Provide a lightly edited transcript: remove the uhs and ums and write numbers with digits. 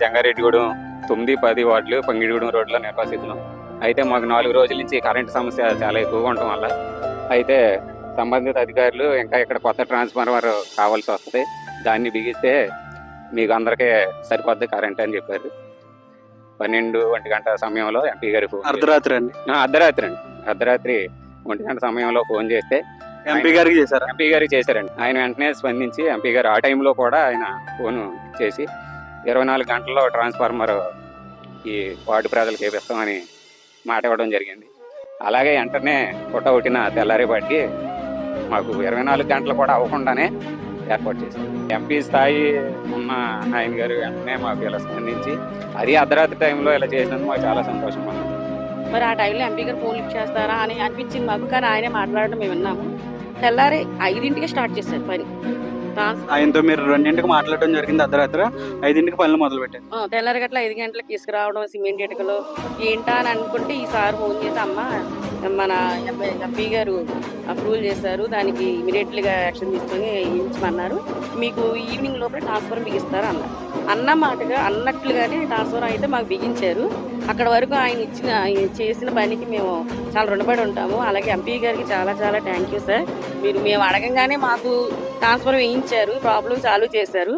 జంగారెడ్డిగూడెం 9, 10 వార్డులు పంగిడిగూడెం రోడ్లో నిర్వాసితులం. అయితే మాకు 4 రోజుల నుంచి కరెంటు సమస్య చాలా ఎక్కువగా ఉండటం వల్ల అయితే సంబంధిత అధికారులు ఇంకా ఇక్కడ కొత్త ట్రాన్స్ఫార్మర్ కావాల్సి వస్తుంది, దాన్ని బిగిస్తే మీకు అందరికీ సరిపోద్ది కరెంట్ అని చెప్పారు. 12 గంట సమయంలో ఎంపీ గారి ఫోన్ అర్ధరాత్రి అండి. అర్ధరాత్రి 1 గంట సమయంలో ఫోన్ చేస్తే ఎంపీ గారికి చేశారా? ఎంపీ గారికి చేశారండి. ఆయన వెంటనే స్పందించి ఎంపీ గారు ఆ టైంలో కూడా ఆయన ఫోను చేసి 24 గంటల్లో ట్రాన్స్ఫార్మర్ ఈ వార్డు ప్రజలకు వేపిస్తామని మాట ఇవ్వడం జరిగింది. అలాగే వెంటనే పుట్టవుటిన తెల్లారేపాటికి మాకు 24 గంటలు కూడా అవ్వకుండానే ఏర్పాటు చేశారు. ఎంపీ స్థాయి ఉన్న ఆయన గారు వెంటనే మాకు ఇలా స్పందించి అది అర్ధరాత్రి టైంలో ఇలా చేసినందుకు మాకు చాలా సంతోషం ఉంది. మరి ఆ టైంలో ఎంపీ గారు ఫోన్ లిఫ్ట్ చేస్తారా అని అనిపించింది మాకు, కానీ ఆయనే మాట్లాడడం మేము విన్నాము. తెల్లారి 5ంటికి స్టార్ట్ చేశారు పని. ఆయనతో మీరు 2ంటికి మాట్లాడడం జరిగింది, అర్ధరాత్రి 5ంటికి పనులు మొదలు పెట్టారు. తెల్లారి గట్ల 5 గంటలకు తీసుకురావడం సిమెంట్ ఇటుకలు ఏంటా అని అనుకుంటే ఈసారి ఫోన్ చేసి అమ్మ మన ఎంపీ గారు అప్రూవల్ చేశారు, దానికి ఇమీడియట్లీగా యాక్షన్ తీసుకొని ఇచ్చామన్నారు, మీకు ఈవినింగ్ లోపల ట్రాన్స్ఫర్ బిగిస్తారు అన్నారు. అన్నమాటగా అన్నట్లుగానే ట్రాన్స్ఫర్ అయితే మాకు బిగించారు. అక్కడ వరకు ఆయన చేసిన పనికి మేము చాలా రుణపడి ఉంటాము. అలాగే ఎంపీ గారికి చాలా చాలా థ్యాంక్ యూ సార్. మేము అడగంగానే మాకు ట్రాన్స్ఫర్ వేయించారు, ప్రాబ్లం సాల్వ్ చేశారు.